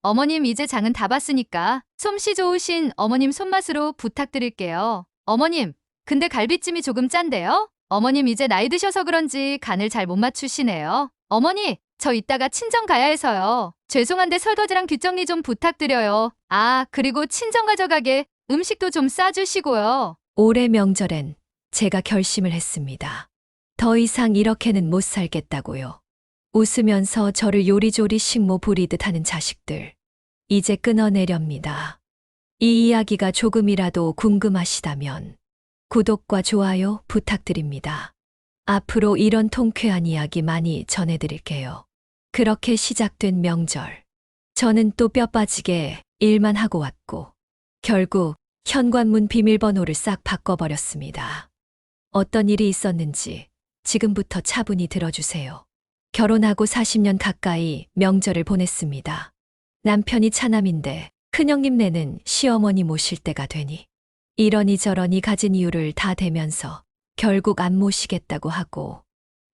어머님 이제 장은 다 봤으니까 솜씨 좋으신 어머님 손맛으로 부탁드릴게요. 어머님, 근데 갈비찜이 조금 짠데요? 어머님 이제 나이 드셔서 그런지 간을 잘 못 맞추시네요. 어머니, 저 이따가 친정 가야 해서요. 죄송한데 설거지랑 뒷정리 좀 부탁드려요. 아, 그리고 친정 가져가게 음식도 좀 싸주시고요. 올해 명절엔 제가 결심을 했습니다. 더 이상 이렇게는 못 살겠다고요. 웃으면서 저를 요리조리 식모 부리듯 하는 자식들. 이제 끊어내렵니다. 이 이야기가 조금이라도 궁금하시다면 구독과 좋아요 부탁드립니다. 앞으로 이런 통쾌한 이야기 많이 전해드릴게요. 그렇게 시작된 명절. 저는 또 뼈 빠지게 일만 하고 왔고, 결국 현관문 비밀번호를 싹 바꿔버렸습니다. 어떤 일이 있었는지 지금부터 차분히 들어주세요. 결혼하고 40년 가까이 명절을 보냈습니다. 남편이 차남인데 큰형님네는 시어머니 모실 때가 되니 이러니 저러니 가진 이유를 다 대면서 결국 안 모시겠다고 하고,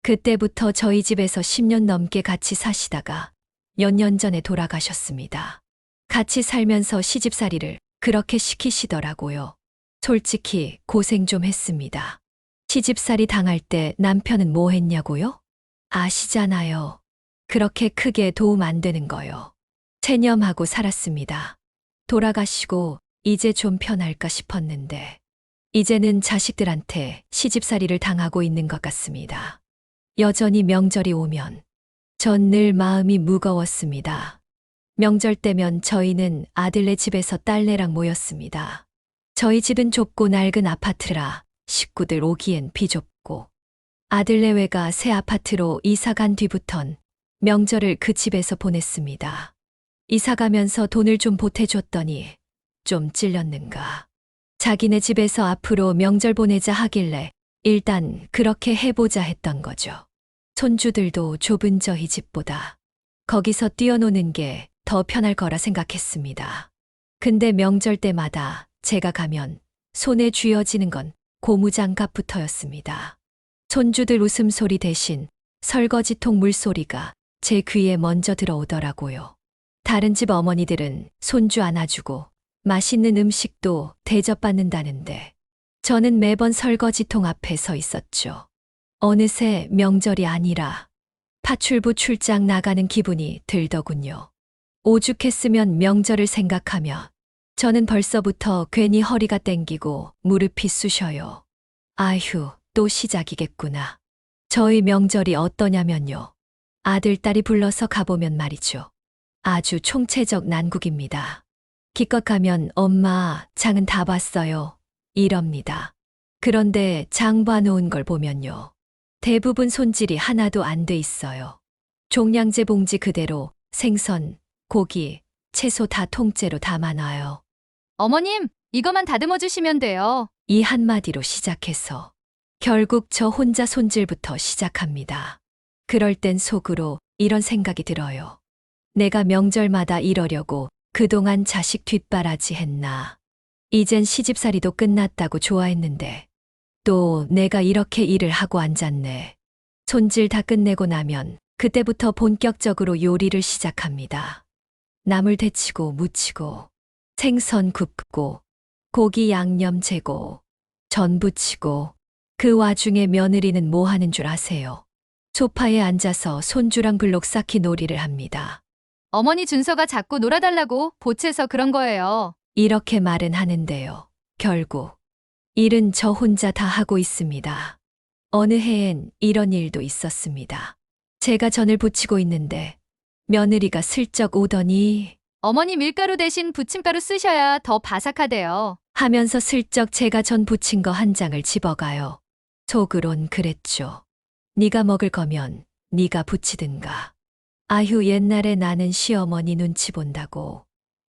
그때부터 저희 집에서 10년 넘게 같이 사시다가 몇 년 전에 돌아가셨습니다. 같이 살면서 시집살이를 그렇게 시키시더라고요. 솔직히 고생 좀 했습니다. 시집살이 당할 때 남편은 뭐 했냐고요? 아시잖아요. 그렇게 크게 도움 안 되는 거요. 체념하고 살았습니다. 돌아가시고 이제 좀 편할까 싶었는데, 이제는 자식들한테 시집살이를 당하고 있는 것 같습니다. 여전히 명절이 오면 전 늘 마음이 무거웠습니다. 명절 때면 저희는 아들네 집에서 딸네랑 모였습니다. 저희 집은 좁고 낡은 아파트라 식구들 오기엔 비좁고, 아들네외가 새 아파트로 이사간 뒤부턴 명절을 그 집에서 보냈습니다. 이사가면서 돈을 좀 보태줬더니 좀 찔렸는가. 자기네 집에서 앞으로 명절 보내자 하길래 일단 그렇게 해보자 했던 거죠. 손주들도 좁은 저희 집보다 거기서 뛰어노는 게 더 편할 거라 생각했습니다. 근데 명절 때마다 제가 가면 손에 쥐어지는 건 고무장갑부터였습니다. 손주들 웃음소리 대신 설거지통 물소리가 제 귀에 먼저 들어오더라고요. 다른 집 어머니들은 손주 안아주고 맛있는 음식도 대접받는다는데 저는 매번 설거지통 앞에 서 있었죠. 어느새 명절이 아니라 파출부 출장 나가는 기분이 들더군요. 오죽했으면 명절을 생각하며 저는 벌써부터 괜히 허리가 땡기고 무릎이 쑤셔요. 아휴, 또 시작이겠구나. 저희 명절이 어떠냐면요. 아들, 딸이 불러서 가보면 말이죠. 아주 총체적 난국입니다. 기껏 가면 엄마, 장은 다 봤어요. 이럽니다. 그런데 장 봐놓은 걸 보면요. 대부분 손질이 하나도 안 돼 있어요. 종량제 봉지 그대로 생선, 고기, 채소 다 통째로 담아놔요. 어머님, 이거만 다듬어 주시면 돼요. 이 한마디로 시작해서 결국 저 혼자 손질부터 시작합니다. 그럴 땐 속으로 이런 생각이 들어요. 내가 명절마다 이러려고 그동안 자식 뒷바라지 했나. 이젠 시집살이도 끝났다고 좋아했는데 또 내가 이렇게 일을 하고 앉았네. 손질 다 끝내고 나면 그때부터 본격적으로 요리를 시작합니다. 나물 데치고 무치고, 생선 굽고, 고기 양념 재고, 전 부치고, 그 와중에 며느리는 뭐 하는 줄 아세요? 소파에 앉아서 손주랑 블록 쌓기 놀이를 합니다. 어머니 준서가 자꾸 놀아달라고 보채서 그런 거예요. 이렇게 말은 하는데요. 결국 일은 저 혼자 다 하고 있습니다. 어느 해엔 이런 일도 있었습니다. 제가 전을 부치고 있는데 며느리가 슬쩍 오더니 어머니 밀가루 대신 부침가루 쓰셔야 더 바삭하대요. 하면서 슬쩍 제가 전 부친 거 한 장을 집어가요. 속으론 그랬죠. 네가 먹을 거면 네가 부치든가. 아휴, 옛날에 나는 시어머니 눈치 본다고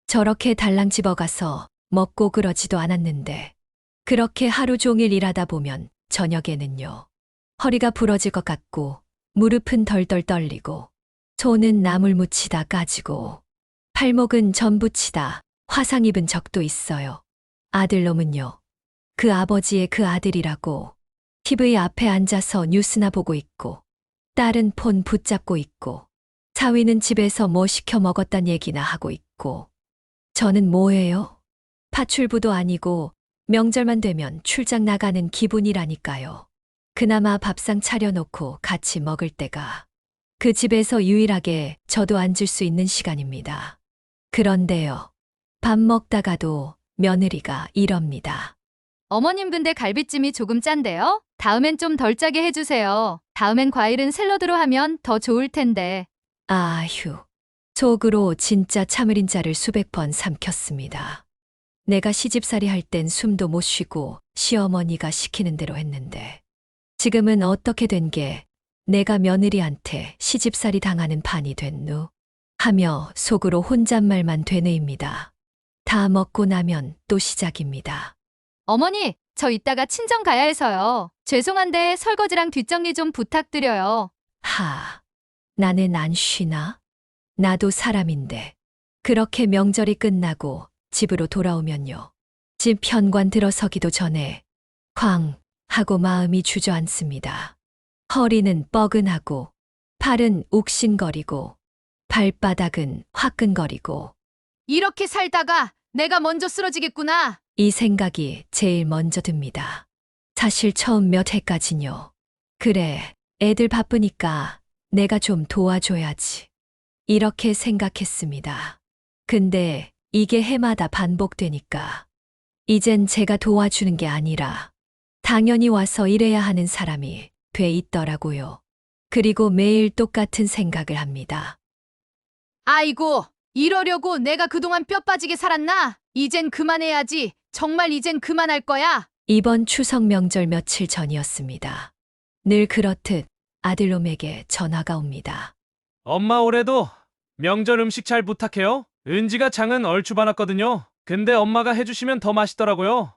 저렇게 달랑 집어가서 먹고 그러지도 않았는데, 그렇게 하루 종일 일하다 보면 저녁에는요. 허리가 부러질 것 같고 무릎은 덜덜 떨리고 손은 나물 묻히다 까지고 팔목은 전 부치다 화상 입은 적도 있어요. 아들놈은요. 그 아버지의 그 아들이라고 TV 앞에 앉아서 뉴스나 보고 있고, 딸은 폰 붙잡고 있고, 사위는 집에서 뭐 시켜 먹었단 얘기나 하고 있고, 저는 뭐예요? 파출부도 아니고 명절만 되면 출장 나가는 기분이라니까요. 그나마 밥상 차려놓고 같이 먹을 때가 그 집에서 유일하게 저도 앉을 수 있는 시간입니다. 그런데요, 밥 먹다가도 며느리가 이럽니다. 어머님 근데 갈비찜이 조금 짠데요? 다음엔 좀 덜 짜게 해주세요. 다음엔 과일은 샐러드로 하면 더 좋을 텐데. 아휴, 속으로 진짜 참을인자를 수백 번 삼켰습니다. 내가 시집살이 할 땐 숨도 못 쉬고 시어머니가 시키는 대로 했는데, 지금은 어떻게 된 게 내가 며느리한테 시집살이 당하는 판이 됐누? 하며 속으로 혼잣말만 되뇌입니다. 다 먹고 나면 또 시작입니다. 어머니, 저 이따가 친정 가야 해서요. 죄송한데 설거지랑 뒷정리 좀 부탁드려요. 하, 나는 안 쉬나? 나도 사람인데. 그렇게 명절이 끝나고 집으로 돌아오면요, 집 현관 들어서기도 전에 쾅 하고 마음이 주저앉습니다. 허리는 뻐근하고, 팔은 욱신거리고, 발바닥은 화끈거리고, 이렇게 살다가 내가 먼저 쓰러지겠구나. 이 생각이 제일 먼저 듭니다. 사실 처음 몇 해까지는요, 그래, 애들 바쁘니까 내가 좀 도와줘야지, 이렇게 생각했습니다. 근데 이게 해마다 반복되니까 이젠 제가 도와주는 게 아니라 당연히 와서 일해야 하는 사람이 돼 있더라고요. 그리고 매일 똑같은 생각을 합니다. 아이고, 이러려고 내가 그동안 뼈 빠지게 살았나? 이젠 그만해야지. 정말 이젠 그만할 거야. 이번 추석 명절 며칠 전이었습니다. 늘 그렇듯 아들놈에게 전화가 옵니다. 엄마 올해도 명절 음식 잘 부탁해요. 은지가 장은 얼추 봐놨거든요. 근데 엄마가 해주시면 더 맛있더라고요.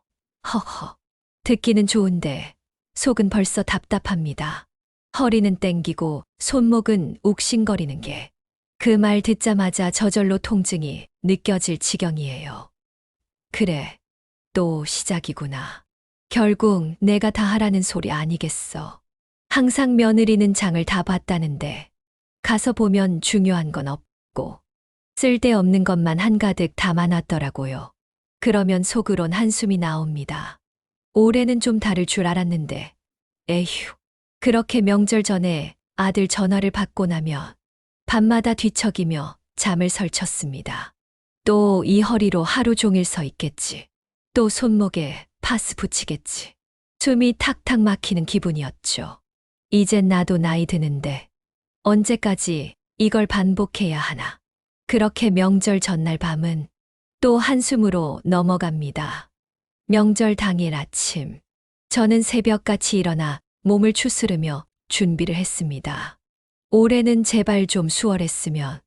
허허, 듣기는 좋은데 속은 벌써 답답합니다. 허리는 땡기고 손목은 욱신거리는 게 그 말 듣자마자 저절로 통증이 느껴질 지경이에요. 그래, 또 시작이구나. 결국 내가 다 하라는 소리 아니겠어. 항상 며느리는 장을 다 봤다는데 가서 보면 중요한 건 없고 쓸데없는 것만 한가득 담아놨더라고요. 그러면 속으론 한숨이 나옵니다. 올해는 좀 다를 줄 알았는데, 에휴, 그렇게 명절 전에 아들 전화를 받고 나면 밤마다 뒤척이며 잠을 설쳤습니다. 또 이 허리로 하루 종일 서 있겠지. 또 손목에 파스 붙이겠지. 숨이 탁탁 막히는 기분이었죠. 이젠 나도 나이 드는데 언제까지 이걸 반복해야 하나. 그렇게 명절 전날 밤은 또 한숨으로 넘어갑니다. 명절 당일 아침, 저는 새벽같이 일어나 몸을 추스르며 준비를 했습니다. 올해는 제발 좀 수월했으면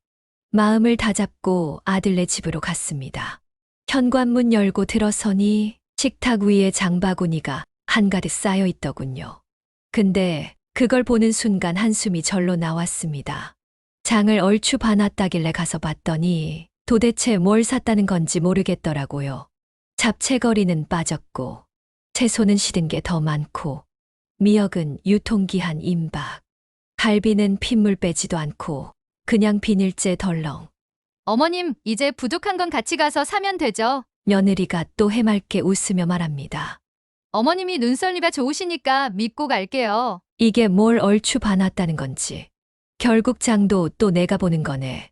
마음을 다잡고 아들네 집으로 갔습니다. 현관문 열고 들어서니 식탁 위에 장바구니가 한가득 쌓여 있더군요. 근데 그걸 보는 순간 한숨이 절로 나왔습니다. 장을 얼추 봐놨다길래 가서 봤더니 도대체 뭘 샀다는 건지 모르겠더라고요. 잡채거리는 빠졌고, 채소는 시든 게 더 많고, 미역은 유통기한 임박, 갈비는 핏물 빼지도 않고 그냥 비닐째 덜렁. 어머님, 이제 부족한 건 같이 가서 사면 되죠. 며느리가 또 해맑게 웃으며 말합니다. 어머님이 눈썰미가 좋으시니까 믿고 갈게요. 이게 뭘 얼추 봐놨다는 건지. 결국 장도 또 내가 보는 거네.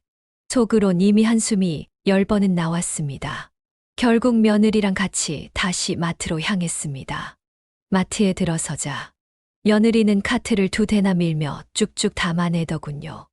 속으론 이미 한숨이 10번은 나왔습니다. 결국 며느리랑 같이 다시 마트로 향했습니다. 마트에 들어서자 며느리는 카트를 2대나 밀며 쭉쭉 담아내더군요.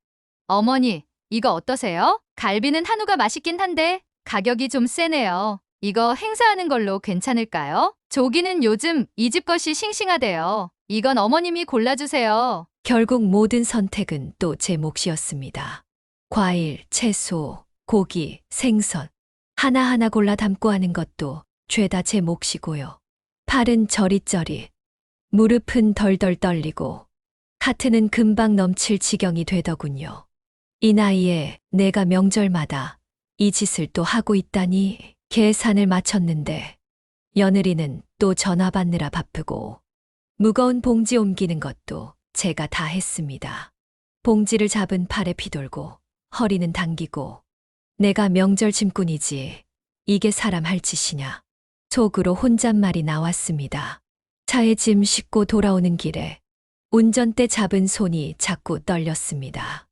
어머니, 이거 어떠세요? 갈비는 한우가 맛있긴 한데 가격이 좀 세네요. 이거 행사하는 걸로 괜찮을까요? 조기는 요즘 이 집 것이 싱싱하대요. 이건 어머님이 골라주세요. 결국 모든 선택은 또 제 몫이었습니다. 과일, 채소, 고기, 생선 하나하나 골라 담고 하는 것도 죄다 제 몫이고요. 팔은 저릿저릿, 무릎은 덜덜 떨리고 카트는 금방 넘칠 지경이 되더군요. 이 나이에 내가 명절마다 이 짓을 또 하고 있다니 계산을 마쳤는데 며느리는 또 전화 받느라 바쁘고 무거운 봉지 옮기는 것도 제가 다 했습니다. 봉지를 잡은 팔에 피돌고 허리는 당기고 내가 명절 짐꾼이지 이게 사람 할 짓이냐. 속으로 혼잣말이 나왔습니다. 차에 짐 싣고 돌아오는 길에 운전대 잡은 손이 자꾸 떨렸습니다.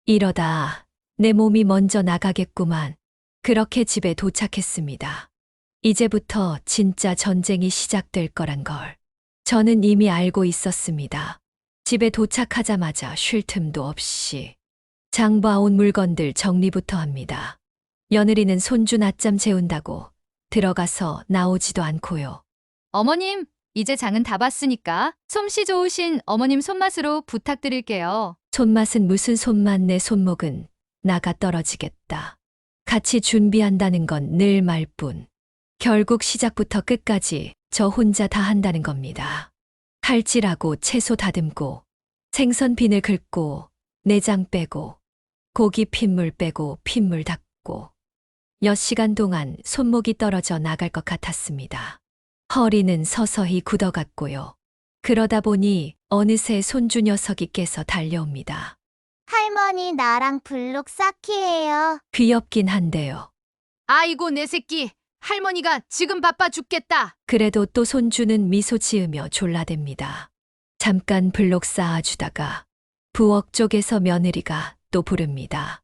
이러다 내 몸이 먼저 나가겠구만. 그렇게 집에 도착했습니다. 이제부터 진짜 전쟁이 시작될 거란 걸 저는 이미 알고 있었습니다. 집에 도착하자마자 쉴 틈도 없이 장봐온 물건들 정리부터 합니다. 며느리는 손주 낮잠 재운다고 들어가서 나오지도 않고요. 어머님, 이제 장은 다 봤으니까 솜씨 좋으신 어머님 손맛으로 부탁드릴게요. 손맛은 무슨 손맛, 내 손목은 나가 떨어지겠다. 같이 준비한다는 건 늘 말뿐. 결국 시작부터 끝까지 저 혼자 다 한다는 겁니다. 칼질하고 채소 다듬고 생선 비늘 긁고 내장 빼고 고기 핏물 빼고 핏물 닦고 몇 시간 동안 손목이 떨어져 나갈 것 같았습니다. 허리는 서서히 굳어갔고요. 그러다 보니 어느새 손주 녀석이 깨서 달려옵니다. 할머니 나랑 블록 쌓기 해요. 귀엽긴 한데요. 아이고, 내 새끼. 할머니가 지금 바빠 죽겠다. 그래도 또 손주는 미소 지으며 졸라댑니다. 잠깐 블록 쌓아주다가 부엌 쪽에서 며느리가 또 부릅니다.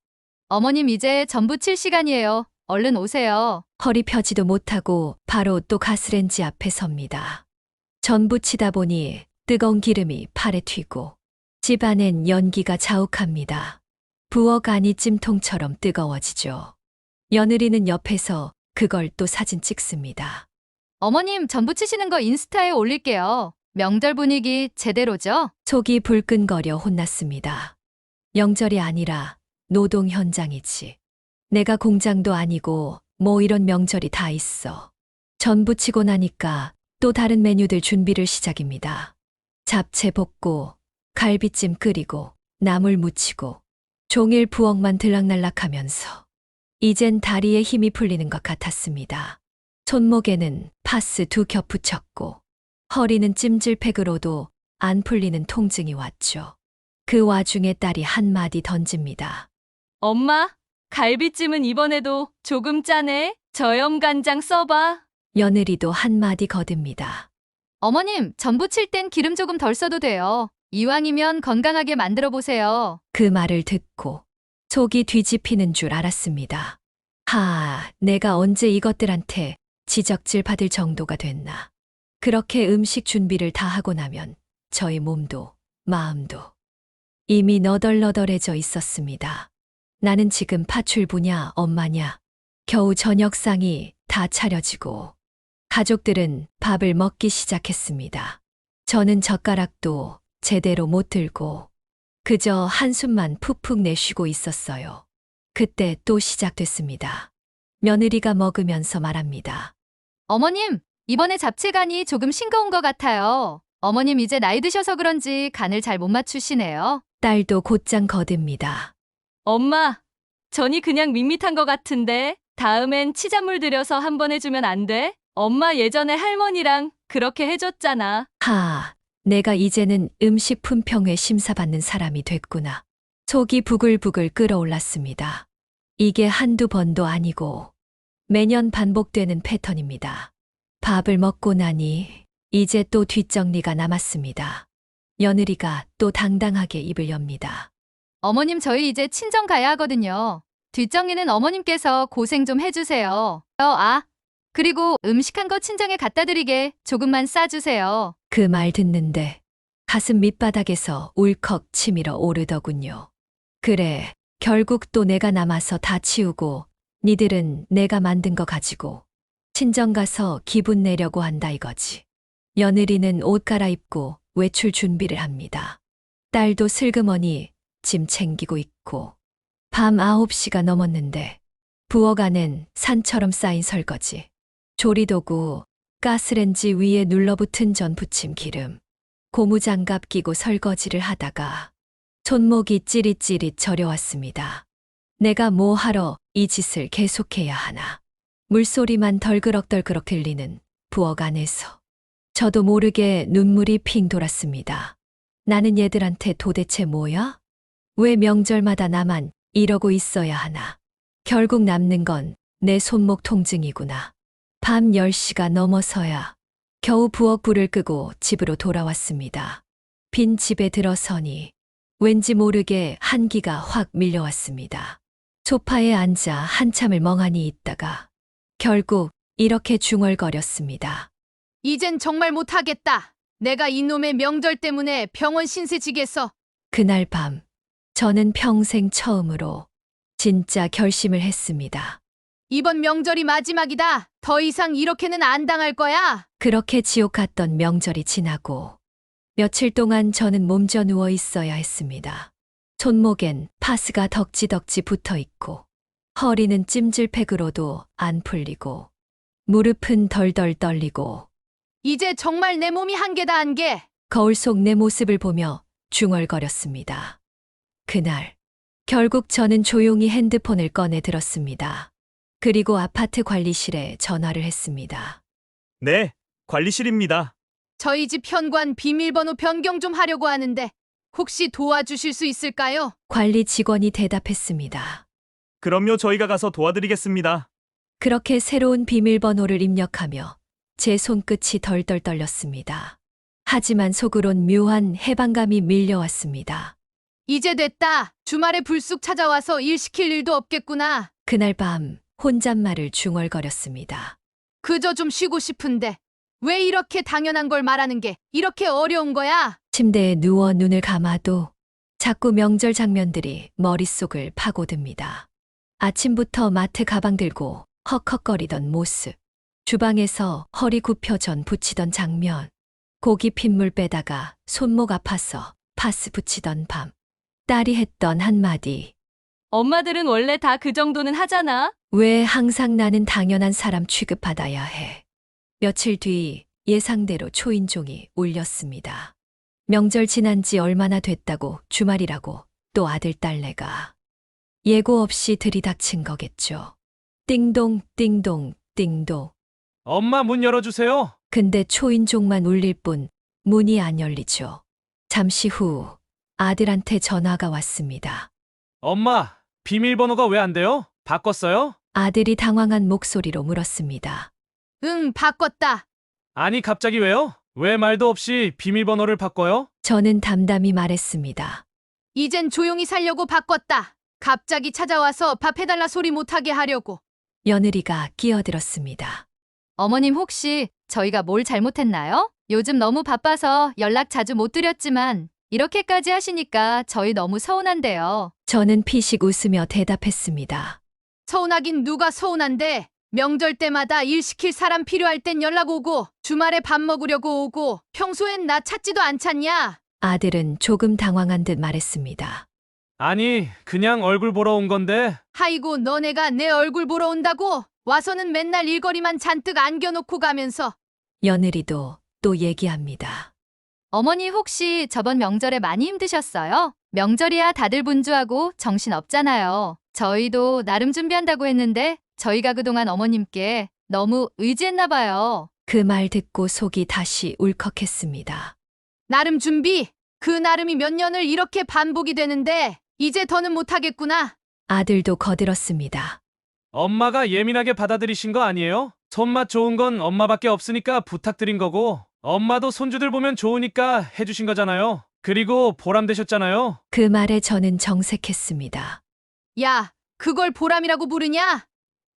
어머님, 이제 전부 칠 시간이에요. 얼른 오세요. 허리 펴지도 못하고 바로 또 가스렌지 앞에 섭니다. 전 부치다 보니 뜨거운 기름이 팔에 튀고 집안엔 연기가 자욱합니다. 부엌 안이 찜통처럼 뜨거워지죠. 며느리는 옆에서 그걸 또 사진 찍습니다. 어머님, 전부 치시는 거 인스타에 올릴게요. 명절 분위기 제대로죠? 속이 불끈거려 혼났습니다. 명절이 아니라 노동 현장이지. 내가 공장도 아니고 뭐 이런 명절이 다 있어. 전 부치고 나니까 또 다른 메뉴들 준비를 시작입니다. 잡채 볶고 갈비찜 끓이고 나물 무치고 종일 부엌만 들락날락하면서 이젠 다리에 힘이 풀리는 것 같았습니다. 손목에는 파스 2겹 붙였고 허리는 찜질팩으로도 안 풀리는 통증이 왔죠. 그 와중에 딸이 한마디 던집니다. 엄마, 갈비찜은 이번에도 조금 짜네. 저염간장 써봐. 며느리도 한마디 거듭니다. 어머님, 전부 칠 땐 기름 조금 덜 써도 돼요. 이왕이면 건강하게 만들어 보세요. 그 말을 듣고 속이 뒤집히는 줄 알았습니다. 내가 언제 이것들한테 지적질 받을 정도가 됐나. 그렇게 음식 준비를 다 하고 나면 저의 몸도 마음도 이미 너덜너덜해져 있었습니다. 나는 지금 파출부냐 엄마냐. 겨우 저녁상이 다 차려지고 가족들은 밥을 먹기 시작했습니다. 저는 젓가락도 제대로 못 들고 그저 한숨만 푹푹 내쉬고 있었어요. 그때 또 시작됐습니다. 며느리가 먹으면서 말합니다. 어머님, 이번에 잡채 간이 조금 싱거운 것 같아요. 어머님, 이제 나이 드셔서 그런지 간을 잘 못 맞추시네요. 딸도 곧장 거듭니다. 엄마, 전이 그냥 밋밋한 것 같은데 다음엔 치자물 들여서 한번 해주면 안 돼? 엄마 예전에 할머니랑 그렇게 해줬잖아. 내가 이제는 음식 품평회 심사받는 사람이 됐구나. 속이 부글부글 끓어올랐습니다. 이게 한두 번도 아니고 매년 반복되는 패턴입니다. 밥을 먹고 나니 이제 또 뒷정리가 남았습니다. 며느리가 또 당당하게 입을 엽니다. 어머님, 저희 이제 친정 가야 하거든요. 뒷정리는 어머님께서 고생 좀 해주세요. 그리고 음식한 거 친정에 갖다 드리게 조금만 싸주세요. 그 말 듣는데 가슴 밑바닥에서 울컥 치밀어 오르더군요. 그래, 결국 또 내가 남아서 다 치우고 니들은 내가 만든 거 가지고 친정 가서 기분 내려고 한다 이거지. 며느리는 옷 갈아입고 외출 준비를 합니다. 딸도 슬그머니 짐 챙기고 있고 밤 9시가 넘었는데 부엌 안엔 산처럼 쌓인 설거지, 조리도구, 가스렌지 위에 눌러붙은 전 부침 기름, 고무장갑 끼고 설거지를 하다가 손목이 찌릿찌릿 저려왔습니다. 내가 뭐 하러 이 짓을 계속해야 하나. 물소리만 덜그럭덜그럭 들리는 부엌 안에서 저도 모르게 눈물이 핑 돌았습니다. 나는 얘들한테 도대체 뭐야? 왜 명절마다 나만 이러고 있어야 하나. 결국 남는 건 내 손목 통증이구나. 밤 10시가 넘어서야 겨우 부엌 불을 끄고 집으로 돌아왔습니다. 빈 집에 들어서니 왠지 모르게 한기가 확 밀려왔습니다. 소파에 앉아 한참을 멍하니 있다가 결국 이렇게 중얼거렸습니다. 이젠 정말 못하겠다. 내가 이놈의 명절 때문에 병원 신세 지겠어. 그날 밤 저는 평생 처음으로 진짜 결심을 했습니다. 이번 명절이 마지막이다. 더 이상 이렇게는 안 당할 거야. 그렇게 지옥 같던 명절이 지나고 며칠 동안 저는 몸져 누워 있어야 했습니다. 손목엔 파스가 덕지덕지 붙어 있고 허리는 찜질팩으로도 안 풀리고 무릎은 덜덜 떨리고 이제 정말 내 몸이 한계다, 한계. 거울 속 내 모습을 보며 중얼거렸습니다. 그날 결국 저는 조용히 핸드폰을 꺼내 들었습니다. 그리고 아파트 관리실에 전화를 했습니다. 네, 관리실입니다. 저희 집 현관 비밀번호 변경 좀 하려고 하는데 혹시 도와주실 수 있을까요? 관리 직원이 대답했습니다. 그럼요, 저희가 가서 도와드리겠습니다. 그렇게 새로운 비밀번호를 입력하며 제 손끝이 덜덜 떨렸습니다. 하지만 속으론 묘한 해방감이 밀려왔습니다. 이제 됐다. 주말에 불쑥 찾아와서 일 시킬 일도 없겠구나. 그날 밤 혼잣말을 중얼거렸습니다. 그저 좀 쉬고 싶은데 왜 이렇게 당연한 걸 말하는 게 이렇게 어려운 거야? 침대에 누워 눈을 감아도 자꾸 명절 장면들이 머릿속을 파고듭니다. 아침부터 마트 가방 들고 헉헉거리던 모습, 주방에서 허리 굽혀 전 부치던 장면, 고기 핏물 빼다가 손목 아파서 파스 붙이던 밤, 딸이 했던 한마디, 엄마들은 원래 다 그 정도는 하잖아. 왜 항상 나는 당연한 사람 취급받아야 해. 며칠 뒤 예상대로 초인종이 울렸습니다. 명절 지난 지 얼마나 됐다고 주말이라고 또 아들 딸내가 예고 없이 들이닥친 거겠죠. 띵동 띵동 띵동. 엄마 문 열어주세요. 근데 초인종만 울릴 뿐 문이 안 열리죠. 잠시 후 아들한테 전화가 왔습니다. 엄마, 비밀번호가 왜 안 돼요? 바꿨어요? 아들이 당황한 목소리로 물었습니다. 응, 바꿨다. 아니, 갑자기 왜요? 왜 말도 없이 비밀번호를 바꿔요? 저는 담담히 말했습니다. 이젠 조용히 살려고 바꿨다. 갑자기 찾아와서 밥 해달라 소리 못하게 하려고. 며느리가 끼어들었습니다. 어머님 혹시 저희가 뭘 잘못했나요? 요즘 너무 바빠서 연락 자주 못 드렸지만 이렇게까지 하시니까 저희 너무 서운한데요. 저는 피식 웃으며 대답했습니다. 서운하긴 누가 서운한데 명절 때마다 일 시킬 사람 필요할 땐 연락 오고 주말에 밥 먹으려고 오고 평소엔 나 찾지도 않잖냐? 아들은 조금 당황한 듯 말했습니다. 아니, 그냥 얼굴 보러 온 건데. 아이고 너네가 내 얼굴 보러 온다고? 와서는 맨날 일거리만 잔뜩 안겨놓고 가면서. 며느리도 또 얘기합니다. 어머니 혹시 저번 명절에 많이 힘드셨어요? 명절이야 다들 분주하고 정신 없잖아요. 저희도 나름 준비한다고 했는데 저희가 그동안 어머님께 너무 의지했나 봐요. 그 말 듣고 속이 다시 울컥했습니다. 나름 준비? 그 나름이 몇 년을 이렇게 반복이 되는데 이제 더는 못하겠구나. 아들도 거들었습니다. 엄마가 예민하게 받아들이신 거 아니에요? 손맛 좋은 건 엄마밖에 없으니까 부탁드린 거고, 엄마도 손주들 보면 좋으니까 해주신 거잖아요. 그리고 보람되셨잖아요. 그 말에 저는 정색했습니다. 야, 그걸 보람이라고 부르냐?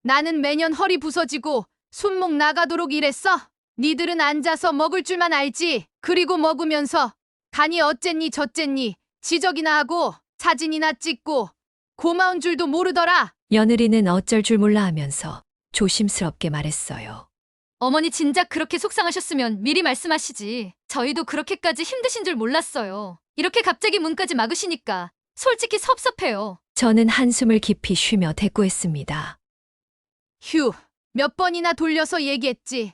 나는 매년 허리 부서지고 손목 나가도록 일했어. 니들은 앉아서 먹을 줄만 알지. 그리고 먹으면서 간이 어쨌니 저쨌니 지적이나 하고 사진이나 찍고 고마운 줄도 모르더라. 며느리는 어쩔 줄 몰라 하면서 조심스럽게 말했어요. 어머니 진작 그렇게 속상하셨으면 미리 말씀하시지. 저희도 그렇게까지 힘드신 줄 몰랐어요. 이렇게 갑자기 문까지 막으시니까 솔직히 섭섭해요. 저는 한숨을 깊이 쉬며 대꾸했습니다. 휴, 몇 번이나 돌려서 얘기했지.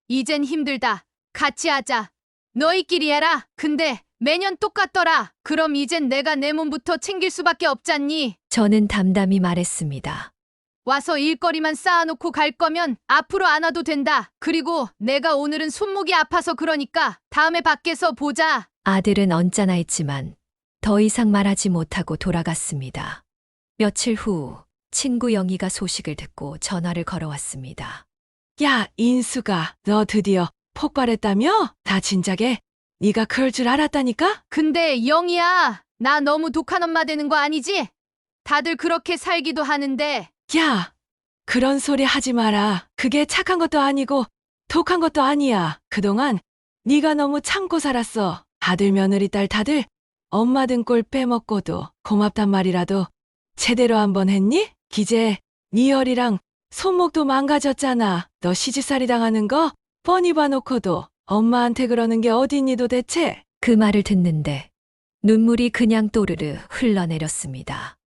이젠 힘들다. 같이 하자. 너희끼리 해라. 근데 매년 똑같더라. 그럼 이젠 내가 내 몸부터 챙길 수밖에 없잖니. 저는 담담히 말했습니다. 와서 일거리만 쌓아놓고 갈 거면 앞으로 안 와도 된다. 그리고 내가 오늘은 손목이 아파서 그러니까 다음에 밖에서 보자. 아들은 언짢아 했지만 더 이상 말하지 못하고 돌아갔습니다. 며칠 후 친구 영희가 소식을 듣고 전화를 걸어왔습니다. 야, 인수가 너 드디어 폭발했다며? 다 진작에 네가 그럴 줄 알았다니까? 근데 영희야, 나 너무 독한 엄마 되는 거 아니지? 다들 그렇게 살기도 하는데. 야, 그런 소리 하지 마라. 그게 착한 것도 아니고 독한 것도 아니야. 그동안 네가 너무 참고 살았어. 아들 며느리 딸 다들 엄마 등골 빼먹고도 고맙단 말이라도 제대로 한번 했니? 기재 네 열이랑 손목도 망가졌잖아. 너 시집살이 당하는 거 뻔히 봐놓고도 엄마한테 그러는 게 어딨니 도대체? 그 말을 듣는데 눈물이 그냥 또르르 흘러내렸습니다.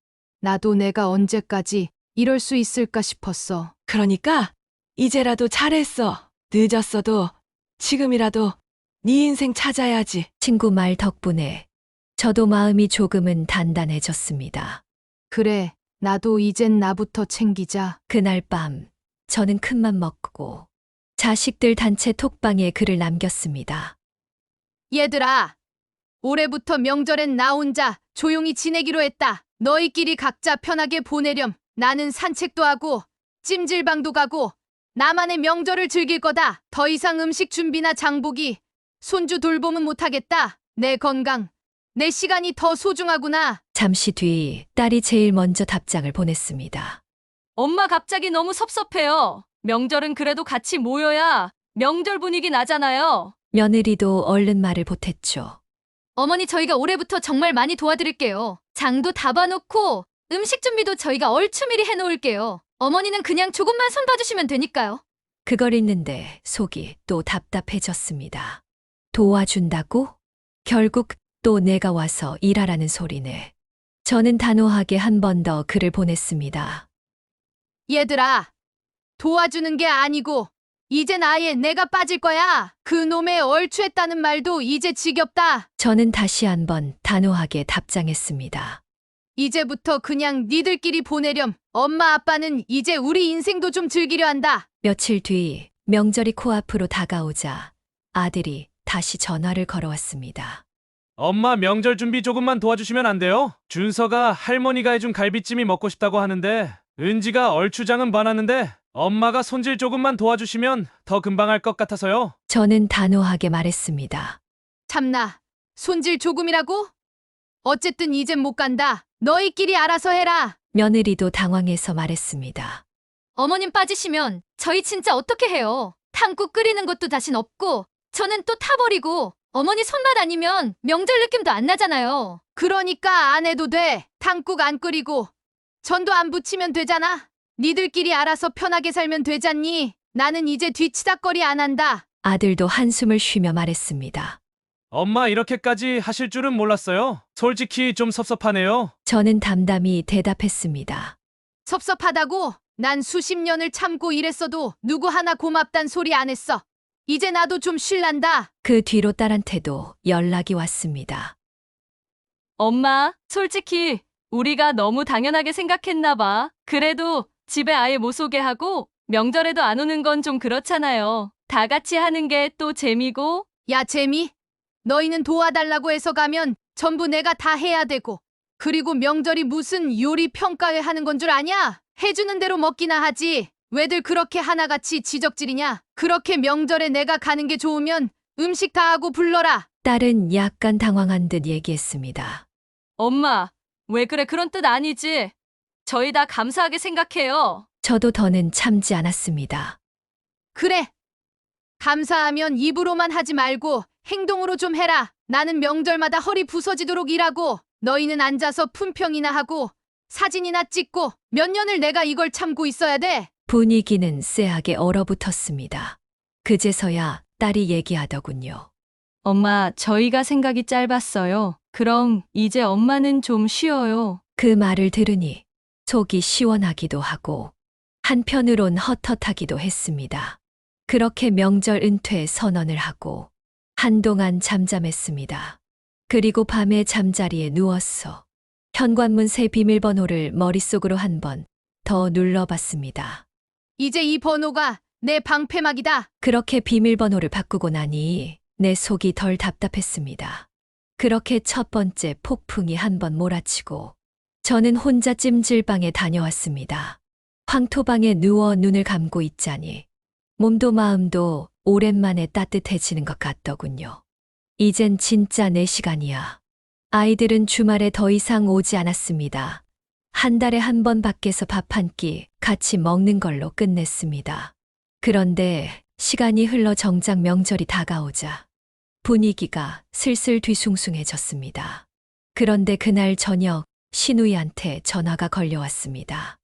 나도 내가 언제까지 이럴 수 있을까 싶었어. 그러니까 이제라도 잘했어. 늦었어도 지금이라도 네 인생 찾아야지. 친구 말 덕분에 저도 마음이 조금은 단단해졌습니다. 그래, 나도 이젠 나부터 챙기자. 그날 밤 저는 큰맘 먹고 자식들 단체 톡방에 글을 남겼습니다. 얘들아, 올해부터 명절엔 나 혼자 조용히 지내기로 했다. 너희끼리 각자 편하게 보내렴. 나는 산책도 하고 찜질방도 가고 나만의 명절을 즐길 거다. 더 이상 음식 준비나 장보기, 손주 돌봄은 못하겠다. 내 건강, 내 시간이 더 소중하구나. 잠시 뒤 딸이 제일 먼저 답장을 보냈습니다. 엄마 갑자기 너무 섭섭해요. 명절은 그래도 같이 모여야 명절 분위기 나잖아요. 며느리도 얼른 말을 보탰죠. 어머니, 저희가 올해부터 정말 많이 도와드릴게요. 장도 다 봐놓고 음식 준비도 저희가 얼추미리 해놓을게요. 어머니는 그냥 조금만 손 봐주시면 되니까요. 그걸 읽는데 속이 또 답답해졌습니다. 도와준다고? 결국 또 내가 와서 일하라는 소리네. 저는 단호하게 한 번 더 글을 보냈습니다. 얘들아, 도와주는 게 아니고 이젠 아예 내가 빠질 거야. 그 놈의 얼추했다는 말도 이제 지겹다. 저는 다시 한번 단호하게 답장했습니다. 이제부터 그냥 니들끼리 보내렴. 엄마 아빠는 이제 우리 인생도 좀 즐기려 한다. 며칠 뒤 명절이 코앞으로 다가오자 아들이 다시 전화를 걸어왔습니다. 엄마 명절 준비 조금만 도와주시면 안 돼요? 준서가 할머니가 해준 갈비찜이 먹고 싶다고 하는데 은지가 얼추장은 봐놨는데 엄마가 손질 조금만 도와주시면 더 금방 할 것 같아서요. 저는 단호하게 말했습니다. 참나, 손질 조금이라고? 어쨌든 이젠 못 간다. 너희끼리 알아서 해라. 며느리도 당황해서 말했습니다. 어머님 빠지시면 저희 진짜 어떻게 해요? 탕국 끓이는 것도 다신 없고 저는 또 타버리고 어머니 손맛 아니면 명절 느낌도 안 나잖아요. 그러니까 안 해도 돼. 탕국 안 끓이고 전도 안 부치면 되잖아. 니들끼리 알아서 편하게 살면 되잖니. 나는 이제 뒤치다거리 안 한다. 아들도 한숨을 쉬며 말했습니다. 엄마 이렇게까지 하실 줄은 몰랐어요. 솔직히 좀 섭섭하네요. 저는 담담히 대답했습니다. 섭섭하다고? 난 수십 년을 참고 일했어도 누구 하나 고맙단 소리 안 했어. 이제 나도 좀 쉴란다. 그 뒤로 딸한테도 연락이 왔습니다. 엄마, 솔직히 우리가 너무 당연하게 생각했나 봐. 그래도 집에 아예 못 오게 하고 명절에도 안 오는 건 좀 그렇잖아요. 다 같이 하는 게 또 재미고. 야, 재미? 너희는 도와달라고 해서 가면 전부 내가 다 해야 되고. 그리고 명절이 무슨 요리 평가회 하는 건 줄 아냐? 해주는 대로 먹기나 하지. 왜들 그렇게 하나같이 지적질이냐? 그렇게 명절에 내가 가는 게 좋으면 음식 다 하고 불러라. 딸은 약간 당황한 듯 얘기했습니다. 엄마, 왜 그래? 그런 뜻 아니지. 저희 다 감사하게 생각해요. 저도 더는 참지 않았습니다. 그래. 감사하면 입으로만 하지 말고 행동으로 좀 해라. 나는 명절마다 허리 부서지도록 일하고 너희는 앉아서 품평이나 하고 사진이나 찍고 몇 년을 내가 이걸 참고 있어야 돼. 분위기는 쎄하게 얼어붙었습니다. 그제서야 딸이 얘기하더군요. 엄마, 저희가 생각이 짧았어요. 그럼 이제 엄마는 좀 쉬어요. 그 말을 들으니 속이 시원하기도 하고 한편으론 헛헛하기도 했습니다. 그렇게 명절 은퇴 선언을 하고 한동안 잠잠했습니다. 그리고 밤에 잠자리에 누웠어 현관문 새 비밀번호를 머릿속으로 한 번 더 눌러봤습니다. 이제 이 번호가 내 방패막이다. 그렇게 비밀번호를 바꾸고 나니 내 속이 덜 답답했습니다. 그렇게 첫 번째 폭풍이 한 번 몰아치고 저는 혼자 찜질방에 다녀왔습니다. 황토방에 누워 눈을 감고 있자니 몸도 마음도 오랜만에 따뜻해지는 것 같더군요. 이젠 진짜 내 시간이야. 아이들은 주말에 더 이상 오지 않았습니다. 한 달에 한 번 밖에서 밥 한 끼 같이 먹는 걸로 끝냈습니다. 그런데 시간이 흘러 정작 명절이 다가오자 분위기가 슬슬 뒤숭숭해졌습니다. 그런데 그날 저녁 신우이한테 전화가 걸려왔습니다.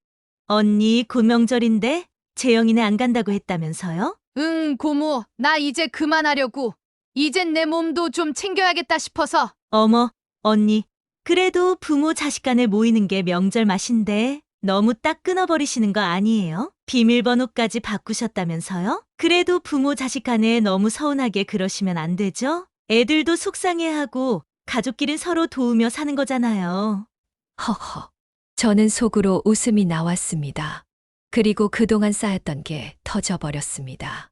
언니 곧 명절인데 재영이네 안 간다고 했다면서요? 응, 고모. 나 이제 그만하려고. 이젠 내 몸도 좀 챙겨야겠다 싶어서. 어머, 언니. 그래도 부모 자식 간에 모이는 게 명절 맛인데 너무 딱 끊어버리시는 거 아니에요? 비밀번호까지 바꾸셨다면서요? 그래도 부모 자식 간에 너무 서운하게 그러시면 안 되죠? 애들도 속상해하고 가족끼린 서로 도우며 사는 거잖아요. 허허. 저는 속으로 웃음이 나왔습니다. 그리고 그동안 쌓였던 게 터져버렸습니다.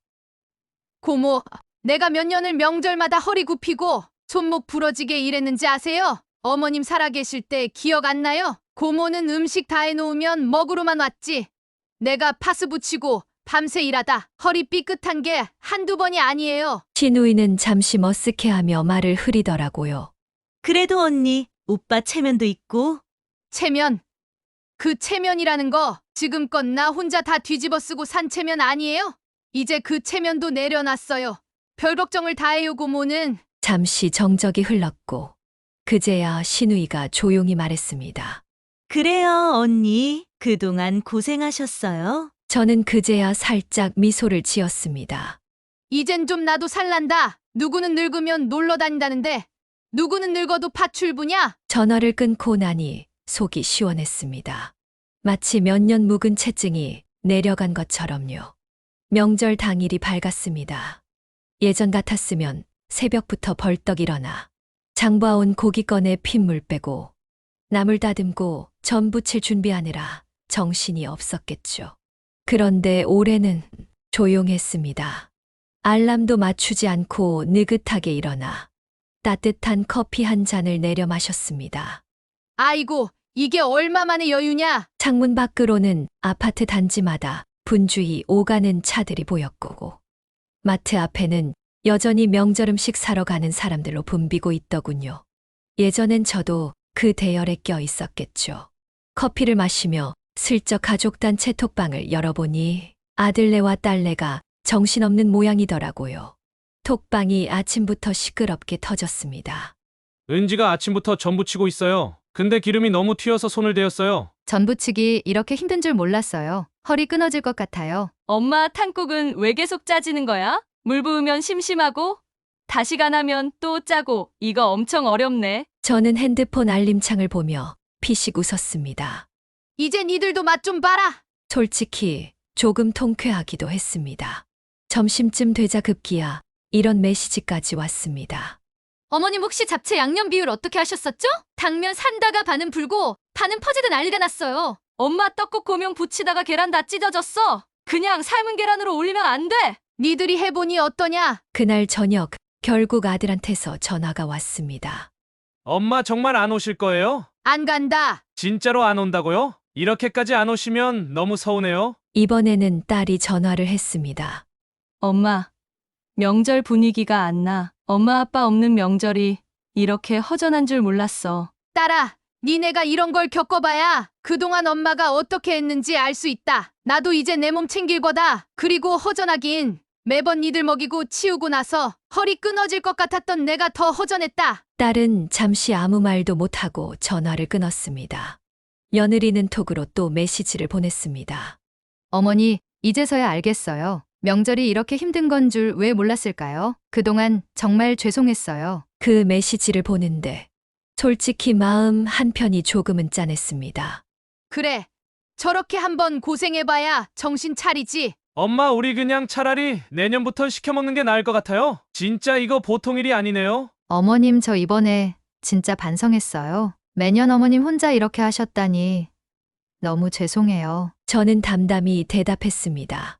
고모, 내가 몇 년을 명절마다 허리 굽히고 손목 부러지게 일했는지 아세요? 어머님 살아계실 때 기억 안 나요? 고모는 음식 다 해놓으면 먹으러만 왔지. 내가 파스 붙이고 밤새 일하다 허리 삐끗한 게 한두 번이 아니에요. 신우이는 잠시 머쓱해하며 말을 흐리더라고요. 그래도 언니, 오빠 체면도 있고 체면. 그 체면이라는 거 지금껏 나 혼자 다 뒤집어 쓰고 산 체면 아니에요? 이제 그 체면도 내려놨어요. 별 걱정을 다 해요, 고모는. 잠시 정적이 흘렀고 그제야 신우이가 조용히 말했습니다. 그래요, 언니. 그동안 고생하셨어요. 저는 그제야 살짝 미소를 지었습니다. 이젠 좀 나도 살란다. 누구는 늙으면 놀러 다닌다는데 누구는 늙어도 파출부냐? 전화를 끊고 나니 속이 시원했습니다. 마치 몇 년 묵은 채증이 내려간 것처럼요. 명절 당일이 밝았습니다. 예전 같았으면 새벽부터 벌떡 일어나 장봐온 고기 꺼내 핏물 빼고 나물 다듬고 전 부칠 준비하느라 정신이 없었겠죠. 그런데 올해는 조용했습니다. 알람도 맞추지 않고 느긋하게 일어나 따뜻한 커피 한 잔을 내려 마셨습니다. 아이고, 이게 얼마만의 여유냐? 창문 밖으로는 아파트 단지마다 분주히 오가는 차들이 보였고 마트 앞에는 여전히 명절 음식 사러 가는 사람들로 붐비고 있더군요. 예전엔 저도 그 대열에 껴 있었겠죠. 커피를 마시며 슬쩍 가족단체 톡방을 열어보니 아들네와 딸네가 정신없는 모양이더라고요. 톡방이 아침부터 시끄럽게 터졌습니다. 은지가 아침부터 전 부치고 있어요. 근데 기름이 너무 튀어서 손을 대었어요. 전 부치기 이렇게 힘든 줄 몰랐어요. 허리 끊어질 것 같아요. 엄마 탕국은 왜 계속 짜지는 거야? 물 부으면 심심하고 다시 간하면 또 짜고 이거 엄청 어렵네. 저는 핸드폰 알림창을 보며 피식 웃었습니다. 이제 니들도 맛 좀 봐라. 솔직히 조금 통쾌하기도 했습니다. 점심쯤 되자 급기야 이런 메시지까지 왔습니다. 어머님 혹시 잡채 양념 비율 어떻게 하셨었죠? 당면 산다가 반은 불고 반은 퍼지듯 난리가 났어요. 엄마 떡국 고명 부치다가 계란 다 찢어졌어. 그냥 삶은 계란으로 올리면 안 돼. 니들이 해보니 어떠냐? 그날 저녁 결국 아들한테서 전화가 왔습니다. 엄마 정말 안 오실 거예요? 안 간다. 진짜로 안 온다고요? 이렇게까지 안 오시면 너무 서운해요. 이번에는 딸이 전화를 했습니다. 엄마, 명절 분위기가 안 나. 엄마 아빠 없는 명절이 이렇게 허전한 줄 몰랐어. 딸아, 니네가 이런 걸 겪어봐야 그동안 엄마가 어떻게 했는지 알 수 있다. 나도 이제 내 몸 챙길 거다. 그리고 허전하긴 매번 니들 먹이고 치우고 나서 허리 끊어질 것 같았던 내가 더 허전했다. 딸은 잠시 아무 말도 못하고 전화를 끊었습니다. 며느리는 톡으로 또 메시지를 보냈습니다. 어머니, 이제서야 알겠어요. 명절이 이렇게 힘든 건 줄 왜 몰랐을까요? 그동안 정말 죄송했어요. 그 메시지를 보는데 솔직히 마음 한편이 조금은 짠했습니다. 그래, 저렇게 한번 고생해봐야 정신 차리지. 엄마, 우리 그냥 차라리 내년부터 시켜 먹는 게 나을 것 같아요. 진짜 이거 보통 일이 아니네요. 어머님, 저 이번에 진짜 반성했어요. 매년 어머님 혼자 이렇게 하셨다니 너무 죄송해요. 저는 담담히 대답했습니다.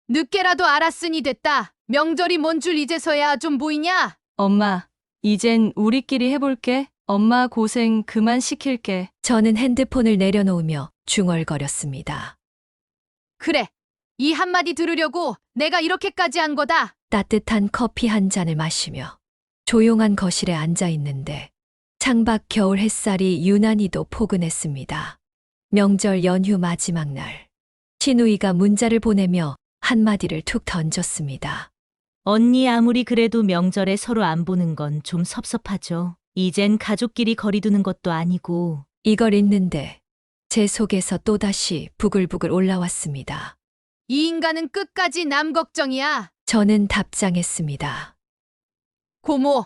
늦게라도 알았으니 됐다. 명절이 뭔 줄 이제서야 좀 보이냐? 엄마, 이젠 우리끼리 해볼게. 엄마 고생 그만 시킬게. 저는 핸드폰을 내려놓으며 중얼거렸습니다. 그래. 이 한마디 들으려고 내가 이렇게까지 한 거다. 따뜻한 커피 한 잔을 마시며 조용한 거실에 앉아 있는데 창밖 겨울 햇살이 유난히도 포근했습니다. 명절 연휴 마지막 날, 신우이가 문자를 보내며 한마디를 툭 던졌습니다. 언니 아무리 그래도 명절에 서로 안 보는 건 좀 섭섭하죠. 이젠 가족끼리 거리 두는 것도 아니고. 이걸 읽는데 제 속에서 또다시 부글부글 올라왔습니다. 이 인간은 끝까지 남 걱정이야. 저는 답장했습니다. 고모,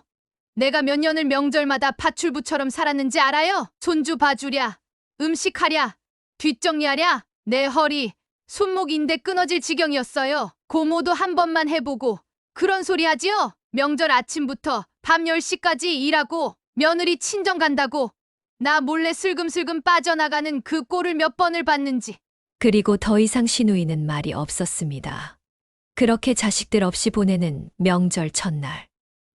내가 몇 년을 명절마다 파출부처럼 살았는지 알아요? 손주 봐주랴, 음식하랴, 뒷정리하랴, 내 허리, 손목 인대 끊어질 지경이었어요. 고모도 한 번만 해보고 그런 소리 하지요? 명절 아침부터 밤 10시까지 일하고 며느리 친정 간다고 나 몰래 슬금슬금 빠져나가는 그 꼴을 몇 번을 봤는지. 그리고 더 이상 신우이는 말이 없었습니다. 그렇게 자식들 없이 보내는 명절 첫날.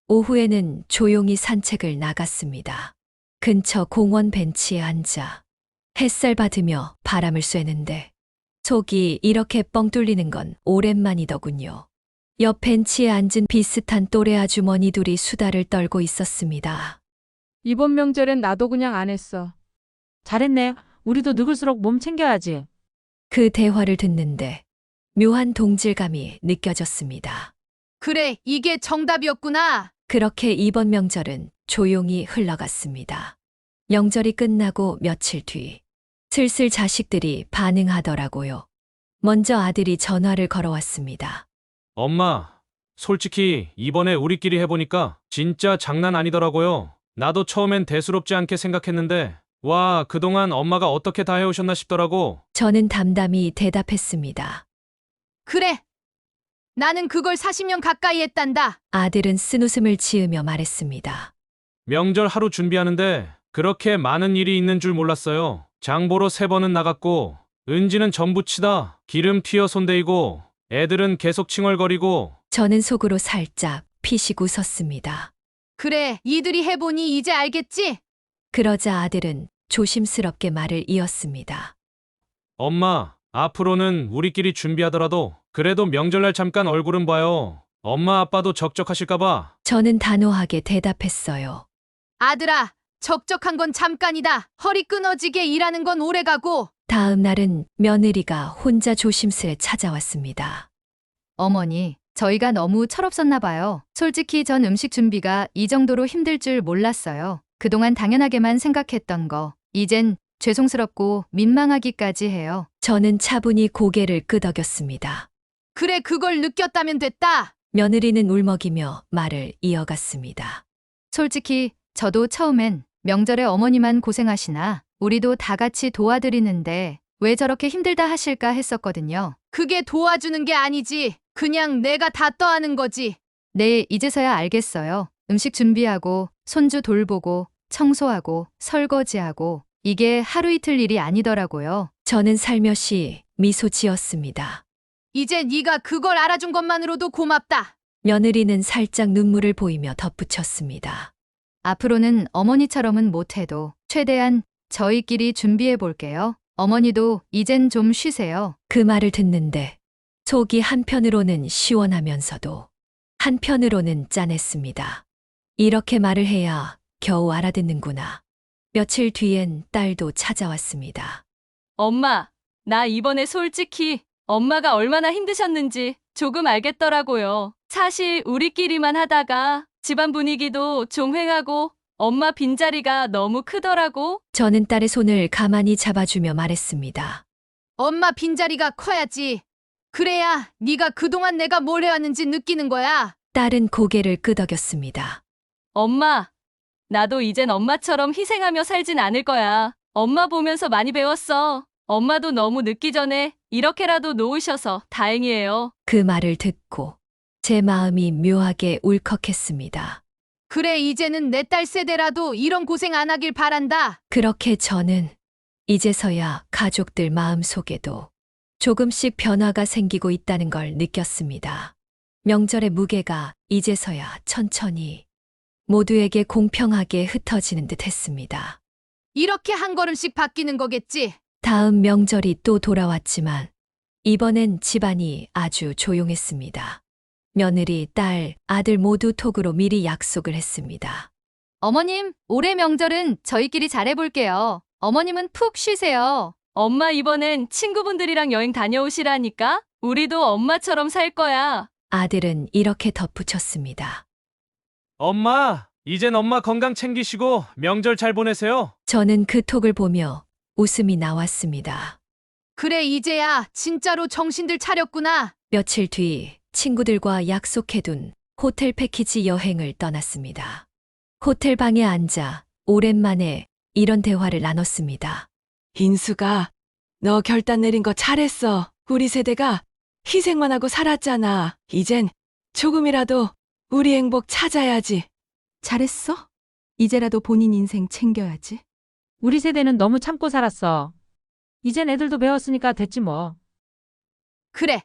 오후에는 조용히 산책을 나갔습니다. 근처 공원 벤치에 앉아 햇살 받으며 바람을 쐬는데 속이 이렇게 뻥 뚫리는 건 오랜만이더군요. 옆 벤치에 앉은 비슷한 또래 아주머니 둘이 수다를 떨고 있었습니다. 이번 명절엔 나도 그냥 안 했어. 잘했네. 우리도 늙을수록 몸 챙겨야지. 그 대화를 듣는데 묘한 동질감이 느껴졌습니다. 그래, 이게 정답이었구나. 그렇게 이번 명절은 조용히 흘러갔습니다. 명절이 끝나고 며칠 뒤 슬슬 자식들이 반응하더라고요. 먼저 아들이 전화를 걸어왔습니다. 엄마, 솔직히 이번에 우리끼리 해보니까 진짜 장난 아니더라고요. 나도 처음엔 대수롭지 않게 생각했는데 와, 그동안 엄마가 어떻게 다 해오셨나 싶더라고. 저는 담담히 대답했습니다. 그래. 나는 그걸 40년 가까이 했단다. 아들은 쓴웃음을 지으며 말했습니다. 명절 하루 준비하는데 그렇게 많은 일이 있는 줄 몰랐어요. 장 보러 3번은 나갔고 은지는 전부 치다 기름 튀어 손대이고 애들은 계속 칭얼거리고. 저는 속으로 살짝 피식 웃었습니다. 그래, 이들이 해보니 이제 알겠지? 그러자 아들은 조심스럽게 말을 이었습니다. 엄마, 앞으로는 우리끼리 준비하더라도 그래도 명절날 잠깐 얼굴은 봐요. 엄마 아빠도 적적하실까봐. 저는 단호하게 대답했어요. 아들아, 적적한 건 잠깐이다. 허리 끊어지게 일하는 건 오래가고. 다음 날은 며느리가 혼자 조심스레 찾아왔습니다. 어머니, 저희가 너무 철없었나 봐요. 솔직히 전 음식 준비가 이 정도로 힘들 줄 몰랐어요. 그동안 당연하게만 생각했던 거. 이젠 죄송스럽고 민망하기까지 해요. 저는 차분히 고개를 끄덕였습니다. 그래, 그걸 느꼈다면 됐다. 며느리는 울먹이며 말을 이어갔습니다. 솔직히 저도 처음엔 명절에 어머니만 고생하시나 우리도 다 같이 도와드리는데 왜 저렇게 힘들다 하실까 했었거든요. 그게 도와주는 게 아니지. 그냥 내가 다 떠하는 거지. 네, 이제서야 알겠어요. 음식 준비하고 손주 돌보고 청소하고 설거지하고 이게 하루 이틀 일이 아니더라고요. 저는 살며시 미소 지었습니다. 이제 네가 그걸 알아준 것만으로도 고맙다. 며느리는 살짝 눈물을 보이며 덧붙였습니다. 앞으로는 어머니처럼은 못해도 최대한 저희끼리 준비해 볼게요. 어머니도 이젠 좀 쉬세요. 그 말을 듣는데 속이 한편으로는 시원하면서도 한편으로는 짠했습니다. 이렇게 말을 해야 겨우 알아듣는구나. 며칠 뒤엔 딸도 찾아왔습니다. 엄마, 나 이번에 솔직히 엄마가 얼마나 힘드셨는지 조금 알겠더라고요. 사실 우리끼리만 하다가 집안 분위기도 종횡하고 엄마 빈자리가 너무 크더라고. 저는 딸의 손을 가만히 잡아주며 말했습니다. 엄마 빈자리가 커야지. 그래야 네가 그동안 내가 뭘 해왔는지 느끼는 거야. 딸은 고개를 끄덕였습니다. 엄마, 나도 이젠 엄마처럼 희생하며 살진 않을 거야. 엄마 보면서 많이 배웠어. 엄마도 너무 늦기 전에 이렇게라도 놓으셔서 다행이에요. 그 말을 듣고 제 마음이 묘하게 울컥했습니다. 그래, 이제는 내 딸 세대라도 이런 고생 안 하길 바란다. 그렇게 저는 이제서야 가족들 마음속에도 조금씩 변화가 생기고 있다는 걸 느꼈습니다. 명절의 무게가 이제서야 천천히 모두에게 공평하게 흩어지는 듯 했습니다. 이렇게 한 걸음씩 바뀌는 거겠지? 다음 명절이 또 돌아왔지만 이번엔 집안이 아주 조용했습니다. 며느리, 딸, 아들 모두 톡으로 미리 약속을 했습니다. 어머님, 올해 명절은 저희끼리 잘해볼게요. 어머님은 푹 쉬세요. 엄마 이번엔 친구분들이랑 여행 다녀오시라니까? 우리도 엄마처럼 살 거야. 아들은 이렇게 덧붙였습니다. 엄마, 이젠 엄마 건강 챙기시고 명절 잘 보내세요. 저는 그 톡을 보며 웃음이 나왔습니다. 그래, 이제야 진짜로 정신들 차렸구나. 며칠 뒤 친구들과 약속해둔 호텔 패키지 여행을 떠났습니다. 호텔 방에 앉아 오랜만에 이런 대화를 나눴습니다. 인수가, 너 결단 내린 거 잘했어. 우리 세대가 희생만 하고 살았잖아. 이젠 조금이라도 우리 행복 찾아야지. 잘했어? 이제라도 본인 인생 챙겨야지. 우리 세대는 너무 참고 살았어. 이젠 애들도 배웠으니까 됐지 뭐. 그래,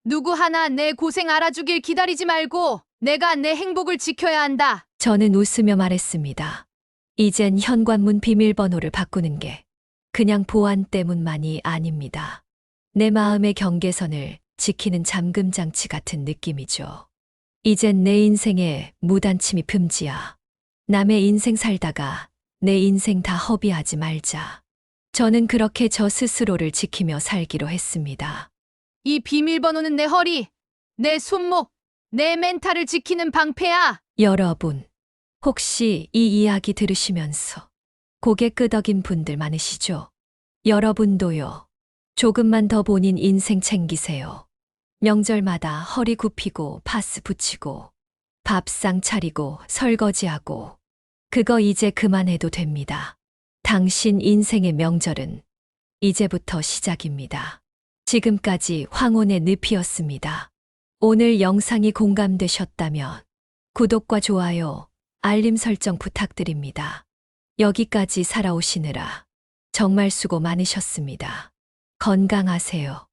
누구 하나 내 고생 알아주길 기다리지 말고 내가 내 행복을 지켜야 한다. 저는 웃으며 말했습니다. 이젠 현관문 비밀번호를 바꾸는 게 그냥 보안 때문만이 아닙니다. 내 마음의 경계선을 지키는 잠금장치 같은 느낌이죠. 이젠 내 인생에 무단침입 금지야. 남의 인생 살다가 내 인생 다 허비하지 말자. 저는 그렇게 저 스스로를 지키며 살기로 했습니다. 이 비밀번호는 내 허리, 내 손목, 내 멘탈을 지키는 방패야. 여러분, 혹시 이 이야기 들으시면서 고개 끄덕인 분들 많으시죠? 여러분도요. 조금만 더 본인 인생 챙기세요. 명절마다 허리 굽히고 파스 붙이고 밥상 차리고 설거지하고 그거 이제 그만해도 됩니다. 당신 인생의 명절은 이제부터 시작입니다. 지금까지 황혼의 늪이었습니다. 오늘 영상이 공감되셨다면 구독과 좋아요, 알림 설정 부탁드립니다. 여기까지 살아오시느라 정말 수고 많으셨습니다. 건강하세요.